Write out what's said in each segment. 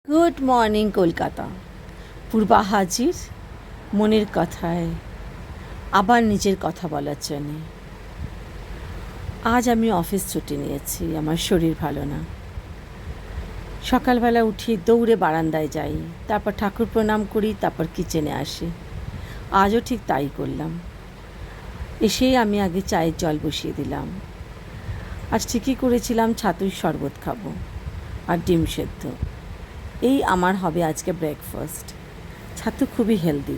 Good morning Kolkata. পূর্বা হাজির মনের কথায় আবার নিজের কথা বলার জন্যে। আজ আমি অফিস ছুটি নিয়েছি, আমার শরীর ভালো না। সকালবেলা উঠি, দৌড়ে বারান্দায় যাই, তারপর ঠাকুর প্রণাম করি, তারপর কিচেনে আসি। আজও ঠিক তাই করলাম। এসেই আমি আগে চায়ের জল বসিয়ে দিলাম। আজ ঠিকই করেছিলাম ছাতুর শরবত খাবো আর ডিম সেদ্ধ। এই আমার হবে আজকে ব্রেকফাস্ট। ছাতু খুবই হেলদি।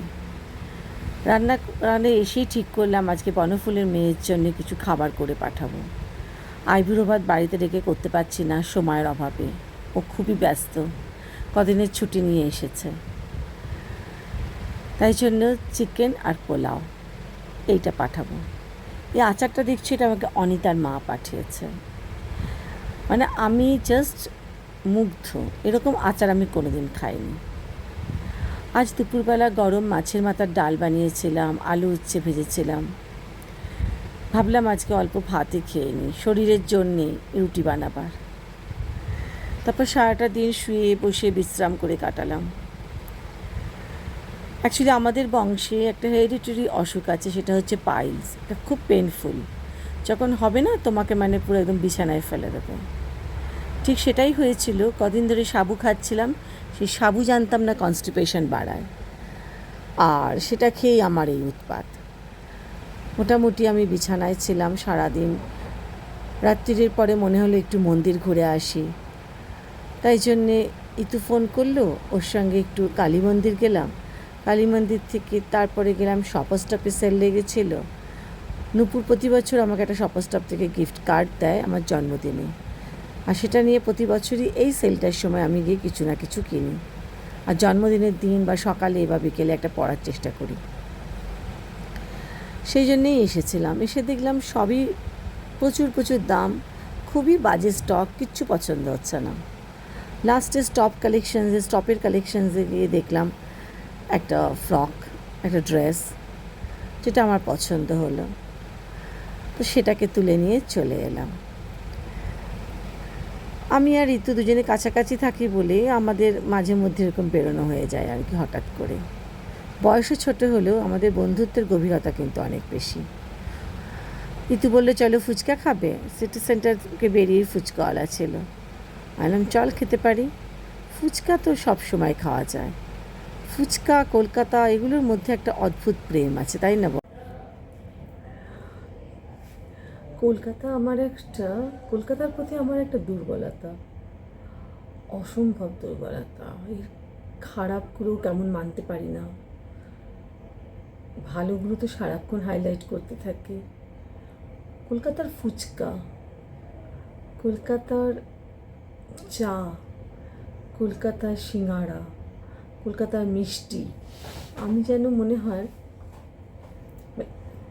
রান্না এসেই ঠিক করলাম আজকে বনফুলের মেয়ের জন্য কিছু খাবার করে পাঠাবো। আইবুড়ো ভাত বাড়িতে রেখে করতে পারছি না সময়ের অভাবে। ও খুবই ব্যস্ত, কদিনের ছুটি নিয়ে এসেছে। তাই জন্য চিকেন আর পোলাও এইটা পাঠাবো। এই আচারটা দেখছি এটা আমাকে অনিতার মা পাঠিয়েছে। মানে আমি জাস্ট মুগ্ধ, এরকম আচার আমি কোনোদিন খাইনি। আজ দুপুরবেলা গরম মাছের মাথার ডাল বানিয়েছিলাম, আলু উচ্ছে ভেজেছিলাম। ভাবলাম আজকে অল্প ভাতই খেয়ে নিই, শরীরের জন্যে রুটি বানাবার। তারপর সারাটা দিন শুয়ে বসে বিশ্রাম করে কাটালাম। অ্যাকচুয়ালি আমাদের বংশে একটা হেরিডিটারি অসুখ আছে, সেটা হচ্ছে পাইলস। এটা খুব পেনফুল। যখন হবে না তোমাকে মানে পুরো একদম বিছানায় ফেলে দেবে। ঠিক সেটাই হয়েছিল। কদিন ধরে সাবু খাচ্ছিলাম, সেই সাবু জানতাম না কনস্টিপেশন বাড়ায়, আর সেটা খেয়েই আমার এই উৎপাত। মোটামুটি আমি বিছানায় ছিলাম সারাদিন। রাত্রির পরে মনে হলো একটু মন্দির ঘুরে আসি, তাই জন্যে ইতু ফোন করলো, ওর সঙ্গে একটু কালী মন্দির গেলাম। কালী মন্দির থেকে তারপরে গেলাম শপার স্টপে সেল লেগেছিলো। নূপুর প্রতি বছর আমাকে একটা শপার স্টপ থেকে গিফট কার্ড দেয় আমার জন্মদিনে, আর সেটা নিয়ে প্রতি বছরই এই সেলটার সময় আমি গিয়ে কিছু না কিছু কিনি। আর জন্মদিনের দিন বা সকালে বা বিকেলে একটা পড়ার চেষ্টা করি। সেই জন্যেই এসেছিলাম। এসে দেখলাম সবই প্রচুর প্রচুর দাম, খুবই বাজে স্টক, কিচ্ছু পছন্দ হচ্ছে না। লাস্টে স্টপের কালেকশনসে গিয়ে দেখলাম একটা ফ্রক, একটা ড্রেস, যেটা আমার পছন্দ হলো, তো সেটাকে তুলে নিয়ে চলে এলাম। আমি আর ঋতু দুজনে কাছাকাছি থাকি বলে আমাদের মাঝে মধ্যে এরকম বেরোনো হয়ে যায় আর কি, হঠাৎ করে। বয়সও ছোটো হলেও আমাদের বন্ধুত্বের গভীরতা কিন্তু অনেক বেশি। ঋতু বললে চলো ফুচকা খাবে, সিটি সেন্টারকে বেরিয়ে ফুচকাওয়ালা ছিল। বললাম চল খেতে পারি। ফুচকা তো সব সময় খাওয়া যায়। ফুচকা, কলকাতা, এগুলোর মধ্যে একটা অদ্ভুত প্রেম আছে, তাই না? কলকাতার প্রতি আমার একটা দুর্বলতা, অসম্ভব দুর্বলতা। এই খারাপগুলো কেমন মানতে পারি না, ভালোগুলো তো সারাক্ষণ হাইলাইট করতে থাকে। কলকাতার ফুচকা, কলকাতার চা, কলকাতার সিঙাড়া, কলকাতার মিষ্টি, আমি যেন মনে হয়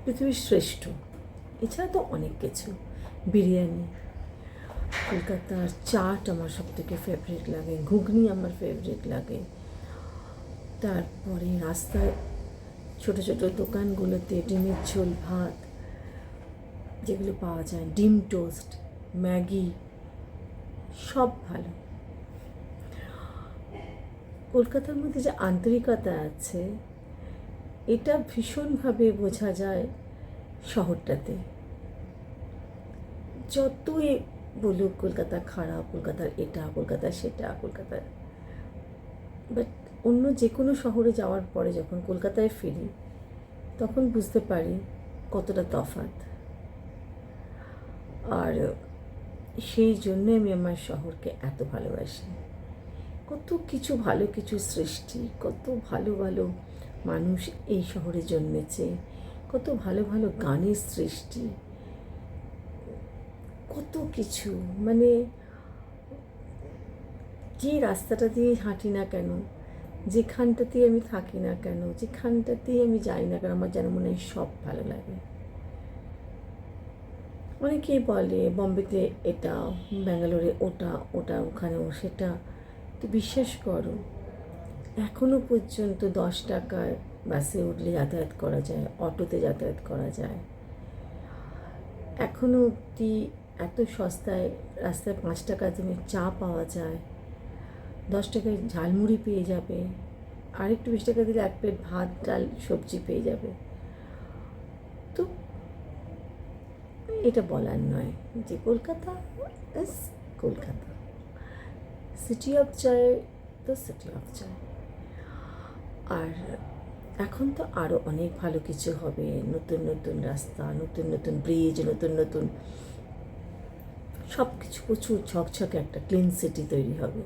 পৃথিবীর শ্রেষ্ঠ। এছাড়া তো অনেক কিছু, বিরিয়ানি, কলকাতার চাট আমার সব থেকে ফেভারিট লাগে, ঘুগনি আমার ফেভারিট লাগে। তারপরে রাস্তায় ছোটো ছোটো দোকানগুলোতে ডিমের ঝোল ভাত যেগুলো পাওয়া যায়, ডিম টোস্ট, ম্যাগি, সব ভালো। কলকাতার মধ্যে যে আন্তরিকতা আছে, এটা ভীষণভাবে বোঝা যায় শহরটাতে। যতই বলুক কলকাতা খারাপ, কলকাতার এটা, কলকাতার সেটা, কলকাতার, বাট অন্য যে কোনো শহরে যাওয়ার পরে যখন কলকাতায় ফিরি, তখন বুঝতে পারি কতটা তফাৎ। আর সেই জন্যে আমি আমার শহরকে এত ভালোবাসি। কত কিছু ভালো কিছু সৃষ্টি, কত ভালো ভালো মানুষ এই শহরে জন্মেছে, কত ভালো ভালো গানের সৃষ্টি, কত কিছু। মানে যে রাস্তাটা দিয়ে হাঁটি না কেন, যেখানটাতেই আমি থাকি না কেন, যেখানটাতেই আমি যাই না কেন, আমার যেন মনে হয় সব ভালো লাগে। অনেকেই বলে বম্বেতে এটা, ব্যাঙ্গালোরে ওটা, ওটা ওখানেও সেটা। তো বিশ্বাস করো, এখনও পর্যন্ত 10 টাকায় বাসে উঠলে যাতায়াত করা যায়, অটোতে যাতায়াত করা যায়। এখনও অবধি এত সস্তায় রাস্তায় 5 টাকা তুমি চা পাওয়া যায়। 10 টাকায় ঝালমুড়ি পেয়ে যাবে, আর একটু 20 টাকা দিলে 1 প্লেট ভাত ডাল সবজি পেয়ে যাবে। তো এটা বলার নয় যে Kolkata is Kolkata, city of joy, তো সিটি অফ জয়। আর এখন তো আরও অনেক ভালো কিছু হবে, নতুন নতুন রাস্তা, নতুন নতুন ব্রিজ, নতুন নতুন সব কিছু, প্রচুর ঝকঝকে একটা ক্লিন সিটি তৈরি হবে।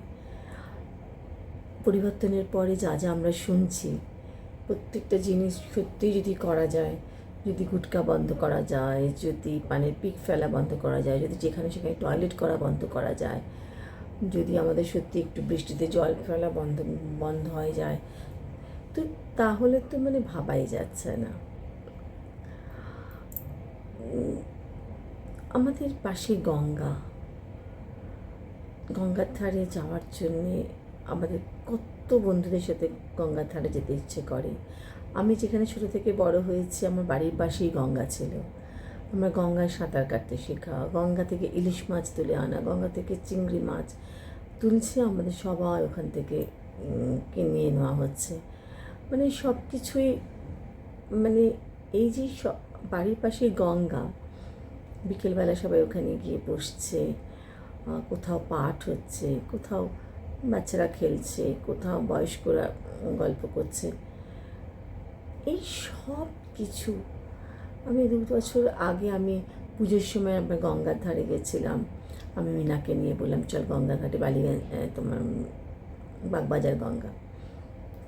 পরিবর্তনের পরে যা যা আমরা শুনছি, প্রত্যেকটা জিনিস সত্যিই যদি করা যায়, যদি গুটকা বন্ধ করা যায়, যদি পানের পিক ফেলা বন্ধ করা যায়, যদি যেখানে সেখানে টয়লেট করা বন্ধ করা যায়, যদি আমাদের সত্যি একটু বৃষ্টিতে জল ফেলা বন্ধ হয়ে যায়, তো তাহলে তো মানে ভাবাই যাচ্ছে না। আমাদের পাশে গঙ্গার ধারে যাওয়ার জন্যে আমাদের কত বন্ধুদের সাথে গঙ্গার ধারে যেতে ইচ্ছে করে। আমি যেখানে ছোটো থেকে বড় হয়েছি, আমার বাড়ির পাশেই গঙ্গা ছিল। আমরা গঙ্গায় সাঁতার কাটতে শেখা, গঙ্গা থেকে ইলিশ মাছ তুলে আনা, গঙ্গা থেকে চিংড়ি মাছ তুলছে, আমাদের সবাই ওখান থেকে কিনে নেওয়া হচ্ছে। মানে সব কিছুই, মানে এই যে বাড়ির পাশে গঙ্গা, বিকেলবেলা সবাই ওখানে গিয়ে বসছে, কোথাও পাঠ হচ্ছে, কোথাও বাচ্চারা খেলছে, কোথাও বয়স্করা গল্প করছে। এই সব কিছু আমি 2 বছর আগে আমি পুজোর সময় আমরা গঙ্গার ধারে গেছিলাম। আমি মিনাকে নিয়ে বললাম চল গঙ্গা ঘাটে, বালিগঞ্জ তোমার বাগবাজার গঙ্গা,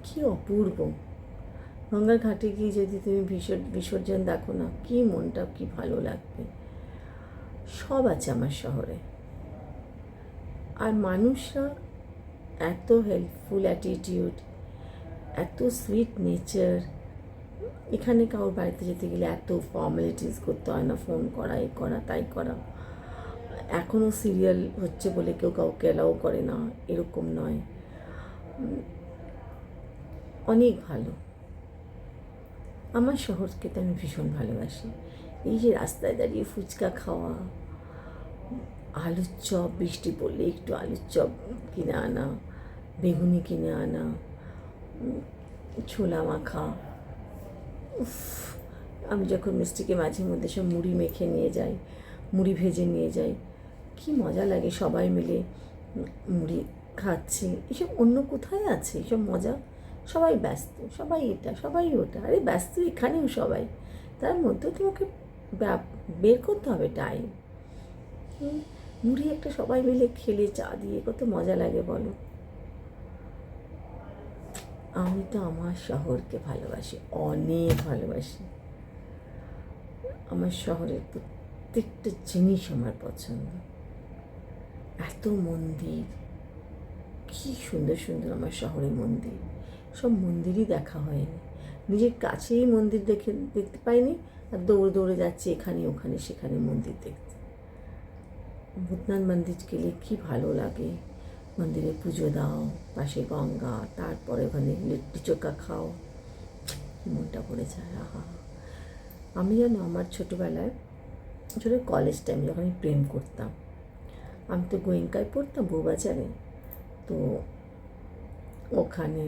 কী অপূর্ব। গঙ্গার ঘাটে গিয়ে যদি তুমি বিসর্জন দেখো না, কী মনটা কী ভালো লাগবে। সব আছে আমার শহরে, আর মানুষরা এত হেল্পফুল অ্যাটিটিউড, এত সুইট নেচার। এখানে কারোর বাড়িতে যেতে গেলে এত ফর্মালিটিস করতে হয় না, ফোন করা, এ করা, তাই করা। এখনও সিরিয়াল হচ্ছে বলে কেউ কাউকে অ্যালাউ করে না, এরকম নয়। অনেক ভালো। আমার শহরকে তো আমি ভীষণ ভালোবাসি। এই যে রাস্তায় দাঁড়িয়ে ফুচকা খাওয়া, আলুর চপ, বৃষ্টি পড়লে একটু আলুর চপ কিনে আনা, বেগুনি কিনে আনা, ছোলা মাখা, আমি যখন মিষ্টিকে মাঝে মধ্যে সব মুড়ি মেখে নিয়ে যাই, মুড়ি ভেজে নিয়ে যাই, কী মজা লাগে সবাই মিলে মুড়ি খাচ্ছি। এসব অন্য কোথায় আছে এসব মজা? সবাই ব্যস্ত, সবাই এটা, সবাই ওটা। আরে ব্যস্ত এখানেও সবাই, তার মধ্যেও তোমাকে বের করতে হবে টাইম। মুড়ি একটা সবাই মিলে খেলে চা দিয়ে কত মজা লাগে বলো। আমি তো আমার শহরকে ভালোবাসি, অনেক ভালোবাসি। আমার শহরের প্রত্যেকটা জিনিস আমার পছন্দ। এত মন্দির, কী সুন্দর সুন্দর আমার শহরে মন্দির। সব মন্দিরই দেখা হয়নি, নিজের কাছেই মন্দির দেখতে পাইনি, আর দৌড়ে দৌড়ে যাচ্ছি এখানে ওখানে সেখানে মন্দির দেখতে। ভূতনাথ মন্দির গেলে কী ভালো লাগে, মন্দিরে পুজো দাও, পাশে গঙ্গা, তারপরে ওখানে লিট্টি চোখা খাও, মনটা পড়ে যায়। আহা, আমি জানো আমার ছোটোবেলায় কলেজ টাইম যখন আমি প্রেম করতাম, আমি তো গোয়েঙ্কায় পড়তাম বউবাজারে, তো ওখানে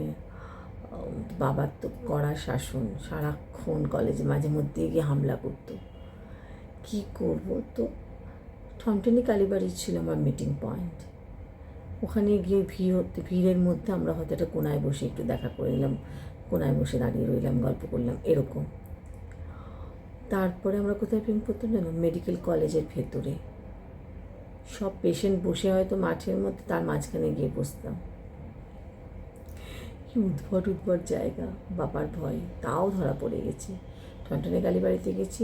বাবার তো কড়া শাসন, সারাক্ষণ কলেজে মাঝে মধ্যে গিয়ে হামলা করতো। কী করবো, তো ঠনটনি কালীবাড়ি ছিল আমার মিটিং পয়েন্ট। ওখানে গিয়ে ভিড়ের মধ্যে আমরা হয়তো একটা কোনায় বসে একটু দেখা করে নিলাম, কোনায় বসে দাঁড়িয়ে রইলাম, গল্প করলাম, এরকম। তারপরে আমরা কোথায় প্রেম করতাম জানো? মেডিকেল কলেজের ভেতরে সব পেশেন্ট বসে হয়তো মাঠের মধ্যে, তার মাঝখানে গিয়ে বসতাম। কি উদ্ভট জায়গা, বাবার ভয়, তাও ধরা পড়ে গেছি। ঠনটনি কালীবাড়িতে গেছি,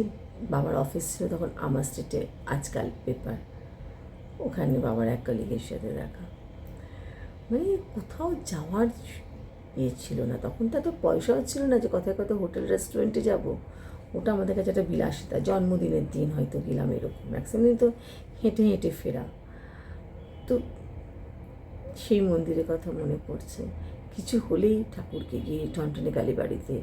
বাবার অফিস ছিল তখন আমার স্ট্রিটে আজকাল পেপার, ওখানে বাবার এক কলিগের সাথে দেখা। মানে কোথাও যাওয়ার ছিল না তখন, তো এত পয়সাও ছিল না যে কথায় কথা হোটেল রেস্টুরেন্টে যাব। ওটা আমাদের কাছে একটা বিলাসিতা। জন্মদিনের দিন হয়তো গেলাম, এরকম। ম্যাক্সিমাম তো হেঁটে হেঁটে ফেরা। তো সেই মন্দিরের কথা মনে পড়ছে, কিছু হলেই ঠাকুরকে গিয়ে ঠনটনি কালীবাড়িতে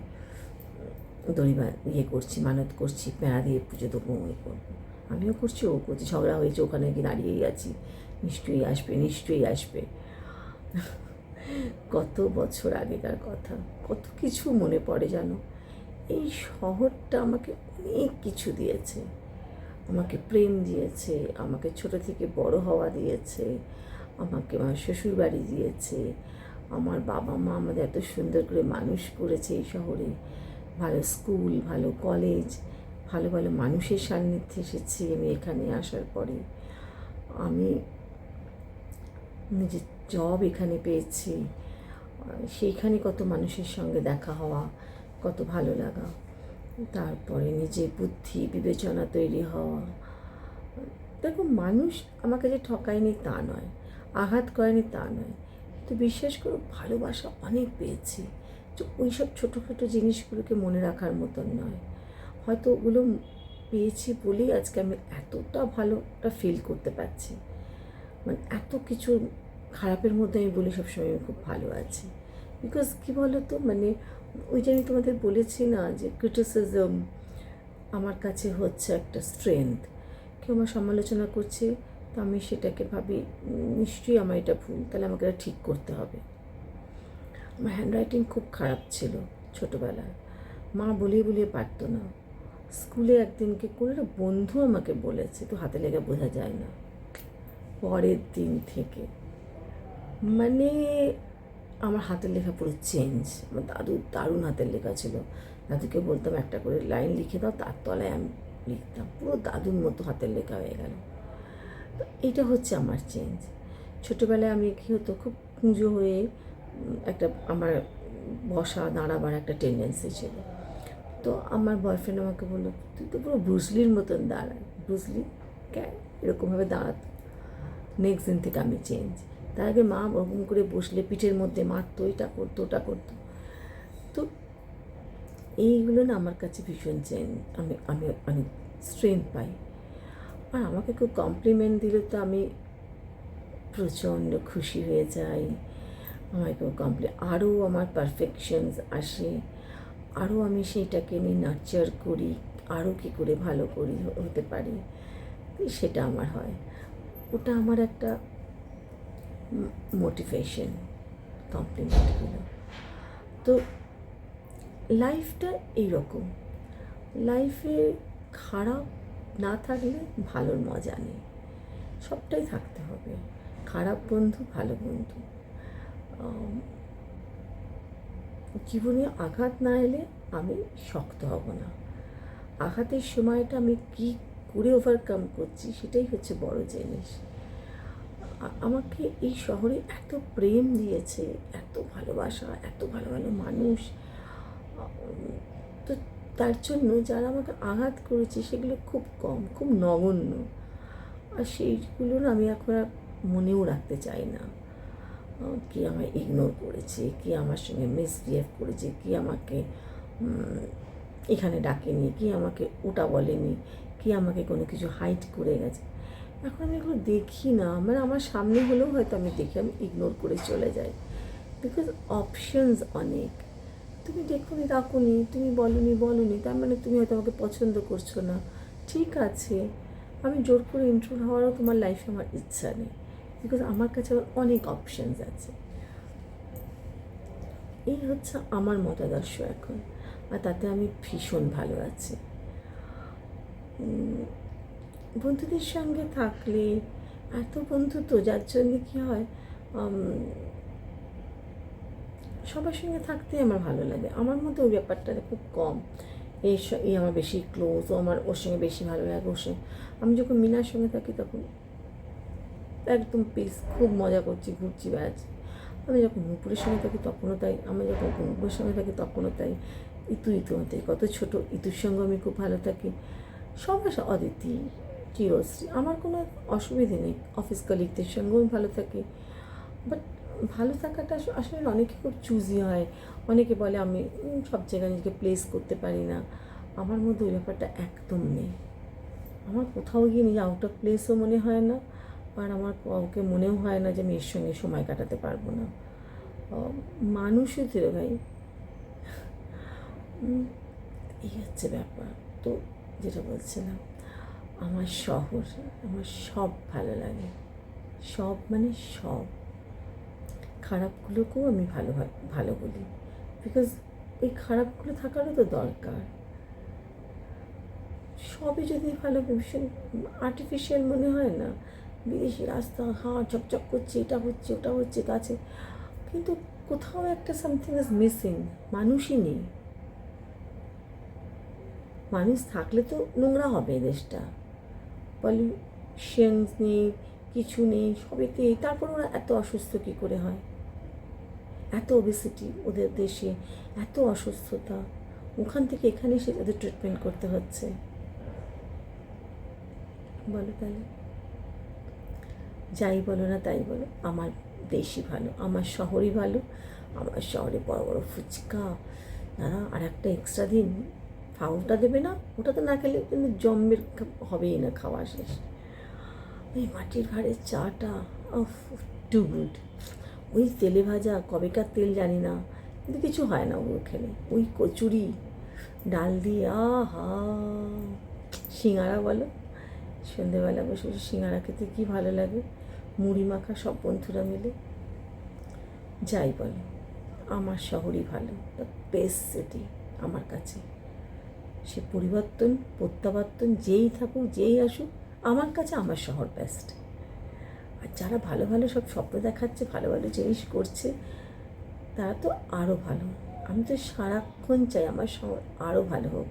করছি, মানত করছি, পেঁড়া দিয়ে পুজো দেবো, করবো। আমিও করছি, ও করছি, ঝগড়া হয়েছে, ওখানে গিয়ে দাঁড়িয়েই আছি, নিশ্চয়ই আসবে। কত বছর আগেকার কথা, কত কিছু মনে পড়ে জানো। এই শহরটা আমাকে অনেক কিছু দিয়েছে, আমাকে প্রেম দিয়েছে, আমাকে ছোট থেকে বড় হওয়া দিয়েছে, আমাকে আমার শ্বশুরবাড়ি দিয়েছে, আমার বাবা মা আমাদের এত সুন্দর করে মানুষ করেছে এই শহরে। ভালো স্কুল, ভালো কলেজ, ভালো ভালো মানুষের সান্নিধ্যে এসেছি আমি এখানে আসার পরে। আমি নিজের জব এখানে পেয়েছি, সেইখানে কত মানুষের সঙ্গে দেখা হওয়া, কত ভালো লাগা, তারপরে নিজের বুদ্ধি বিবেচনা তৈরি হওয়া। দেখো, মানুষ আমাকে যে ঠকায়নি তা নয়, আঘাত করেনি তা নয়, তো বিশ্বাস করো ভালোবাসা অনেক পেয়েছি। তো ওই সব ছোটো ছোটো জিনিসগুলোকে মনে রাখার মতন নয়, হয়তো ওগুলো পেয়েছি বলেই আজকে আমি এতটা ভালোটা ফিল করতে পারছি। মানে এত কিছু খারাপের মধ্যে আমি বলি সবসময় আমি খুব ভালো আছি। বিকজ কী বলো তো, মানে ওই যে আমি তোমাদের বলেছি না যে ক্রিটিসিজম আমার কাছে হচ্ছে একটা স্ট্রেংথ। কেউ আমার সমালোচনা করছে, তো আমি সেটাকে ভাবি নিশ্চয়ই আমার এটা ভুল, তাহলে আমাকে এটা ঠিক করতে হবে। আমার হ্যান্ডরাইটিং খুব খারাপ ছিল ছোটোবেলায়, মা বলিয়ে বলিয়ে পারতো না। স্কুলে একদিনকে কোনো একটা বন্ধু আমাকে বলেছে, তো হাতে লেগে বোঝা যায় না। পরের দিন থেকে মানে আমার হাতের লেখা পুরো চেঞ্জ। আমার দাদু দারুণ হাতের লেখা ছিল, দাদুকে বলতাম একটা করে লাইন লিখে দাও, তার তলায় আমি লিখতাম, পুরো দাদুর মতো হাতের লেখা হয়ে গেল। তো এইটা হচ্ছে আমার চেঞ্জ। ছোটোবেলায় আমি কী হতো, খুব পুজো হয়ে একটা আমার বসা দাঁড়াবার একটা টেন্ডেন্সি ছিল। তো আমার বয়ফ্রেন্ড আমাকে বললো, তুই তো পুরো ব্রুসলির মতন দাঁড়ায়। ব্রুসলি ক্যাঁ এরকমভাবে দাঁড়াতো। নেক্সট দিন থেকে আমি চেঞ্জ। তার আগে মা ওরকম করে বসলে পিঠের মধ্যে মারতো, এটা করতো ওটা করতো। তো এইগুলো না আমার কাছে ভীষণ চেঞ্জ, আমি আমি অনেক স্ট্রেংথ পাই। আর আমাকে কেউ কমপ্লিমেন্ট দিলে তো আমি প্রচণ্ড খুশি হয়ে যাই। আমাকে কেউ আরও আমার পারফেকশনস আসে, আরও আমি সেইটাকে নিয়ে নার্চার করি, আরও কী করে ভালো করি হতে পারি, সেটা আমার হয়। ওটা আমার একটা মোটিভেশন, কমপ্লিমেন্টগুলো। তো লাইফটা এইরকম, লাইফে খারাপ না থাকলে ভালোর মজা নেই, সবটাই থাকতে হবে। খারাপ বন্ধু, ভালো বন্ধু। জীবনে আঘাত না এলে আমি শক্ত হব না। আঘাতের সময়টা আমি কী করে ওভারকাম করছি সেটাই হচ্ছে বড় জিনিস। আমাকে এই শহরে এত প্রেম দিয়েছে, এত ভালোবাসা, এত ভালো ভালো মানুষ। তো তার জন্য যারা আমাকে আঘাত করেছে সেগুলো খুব কম, খুব নগণ্য। আর সেইগুলো না আমি এখন আর মনেও রাখতে চাই না। কে আমায় ইগনোর করেছে, কে আমার সঙ্গে মিসবিহেভ করেছে, কে আমাকে এখানে ডাকেনি, কে আমাকে ওটা বলেনি, কে আমাকে কোনো কিছু হাইড করে গেছে, এখন আমি এগুলো দেখি না। মানে আমার সামনে হলেও হয়তো আমি দেখি, আমি ইগনোর করে চলে যাই। বিকজ অপশনস অনেক। তুমি দেখোনি ডাকোনি, তুমি বলোনি, তার মানে তুমি হয়তো আমাকে পছন্দ করছো না। ঠিক আছে, আমি জোর করে ইন্ট্রুড হওয়ারও তোমার লাইফে আমার ইচ্ছা নেই, বিকজ আমার কাছে আবার অনেক অপশানস আছে। এই হচ্ছে আমার মতাদর্শ এখন, আর তাতে আমি ভীষণ ভালো আছি। বন্ধুদের সঙ্গে থাকলে এত বন্ধু তো, যার জন্যে কী হয়, সবার সঙ্গে থাকতেই আমার ভালো লাগে। আমার মধ্যে ওই ব্যাপারটা খুব কম, এই আমার বেশি ক্লোজ, ও আমার ওর সঙ্গে বেশি ভালো লাগে, ওর সঙ্গে। আমি যখন মিনার সঙ্গে থাকি তখন একদম পিস, খুব মজা করছি, ঘুরছি, বেড়াচ্ছি। আমি যখন নুপুরের সঙ্গে থাকি তখনও তাই, আমি যখন নুপুরের সঙ্গে থাকি তখনও তাই। ইতু আমাদের কত ছোটো, ইতুর সঙ্গে আমি খুব ভালো থাকি। সবার অদিতি, চিরশ্রী, আমার কোনো অসুবিধে নেই। অফিস কলিগদের সঙ্গেও আমি ভালো থাকি। বাট ভালো থাকাটা আসলে অনেকে খুব চুজি হয়, অনেকে বলে আমি সব জায়গায় নিজেকে প্লেস করতে পারি না। আমার মধ্যে ওই ব্যাপারটা একদম নেই। আমার কোথাও গিয়ে নিজে আউট অফ প্লেসও মনে হয় না, আর আমার কাউকে মনেও হয় না যে আমি এর সঙ্গে সময় কাটাতে পারবো না। মানুষই তো ভাই, এই হচ্ছে ব্যাপার। তো যেটা বলছিলাম, আমার শহর, আমার সব ভালো লাগে, সব মানে সব। খারাপগুলোকেও আমি ভালো ভালো বলি, বিকজ এই খারাপগুলো থাকারও তো দরকার। সবই যদি ভালো ভীষণ আর্টিফিশিয়াল মনে হয় না, বিদেশি রাস্তা, হাঁ ঝকঝক করছে, এটা হচ্ছে ওটা হচ্ছে গাছে, কিন্তু কোথাও একটা সামথিং ইজ মিসিং। মানুষই নেই। মানুষ থাকলে তো নোংরা হবে দেশটা, পলিউশনস নেই, কিছু নেই, সবেতে। তারপর ওরা এত অসুস্থ কী করে হয়? এত ওবেসিটি ওদের দেশে, এত অসুস্থতা, ওখান থেকে এখানে এসে তাদের ট্রিটমেন্ট করতে হচ্ছে। বলো তাহলে, যাই বলো না তাই বলো, আমার দেশই ভালো, আমার শহরই ভালো। আমার শহরে বড় বড় ফুচকা, আর একটা এক্সট্রা দিন ফাউলটা দেবে না, ওটা তো না খেলে কিন্তু জম্মের হবেই না খাওয়া শেষ। ওই মাটির ভাঁড়ের চাটা, অফ, টু গুড। ওই তেলে ভাজা, কবেকার তেল জানি না, কিন্তু কিছু হয় না ওগুলো খেলে। ওই কচুরি ডাল দিয়ে, আহা, সিঙাড়া বলো, সন্ধেবেলা বসে বসে সিঙাড়া খেতে কী ভালো লাগে, মুড়ি মাখা সব বন্ধুরা মিলে। যাই বলো, আমার শহরই ভালো, দ্য বেস্ট সিটি আমার কাছে। সে পরিবর্তন প্রত্যাবর্তন যেই থাকুক যেই আসুক, আমার কাছে আমার শহর বেস্ট। আর যারা ভালো ভালো সব স্বপ্ন দেখাচ্ছে, ভালো ভালো জিনিস করছে, তারা তো আরও ভালো। আমি তো সারাক্ষণ চাই আমার শহর আরও ভালো হোক,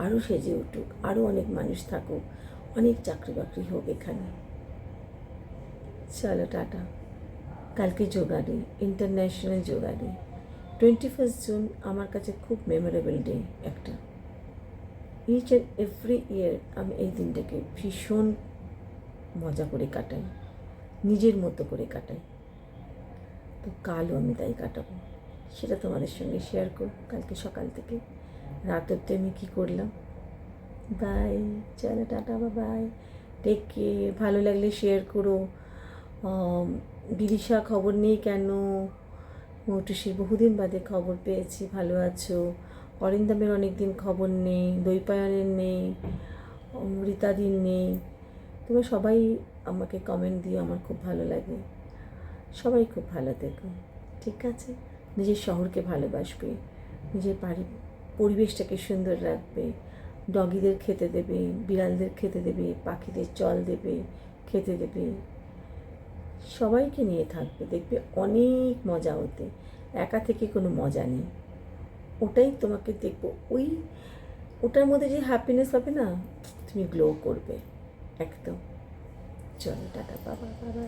আরও সেজে উঠুক, আরও অনেক মানুষ থাকুক, অনেক চাকরি বাকরি হোক এখানে। চলো টাটা। কালকে yoga day, international yoga day. 21 June আমার কাছে খুব মেমোরেবল ডে একটা। ইচ অ্যান্ড এভরি ইয়ার আমি এই দিনটাকে ভীষণ মজা করে কাটাই, নিজের মতো করে কাটাই। তো কালও আমি তাই কাটাবো, সেটা তোমাদের সঙ্গে শেয়ার করব কালকে সকাল থেকে রাত অবধি আমি কী করলাম। বাই, চলো টাটা, বাই, টেক কেয়ার। ভালো লাগলে শেয়ার করো। বিদিশা খবর নেই কেন? মৌটুসির বহুদিন বাদে খবর পেয়েছি, ভালো আছো? অরিন্দামের অনেক দিন খবর নেই, দৈপায়নের নেই, রীতাদির নেই। তোমরা সবাই আমাকে কমেন্ট দিও, আমার খুব ভালো লাগে। সবাই খুব ভালো থেকো, ঠিক আছে? নিজের শহরকে ভালোবাসবে, নিজের পরিবেশটাকে সুন্দর রাখবে, ডগিদের খেতে দেবে, বিড়ালদের খেতে দেবে, পাখিদের জল দেবে, খেতে দেবে, সবাইকে নিয়ে থাকবে, দেখবে অনেক মজা হতে। একা থেকে কোনো মজা নেই, ওটাই তোমাকে দেখবো, ওটার মধ্যে যে হ্যাপিনেস হবে না, তুমি গ্লো করবে একদম। চলো টাটা, বাবা বাবা।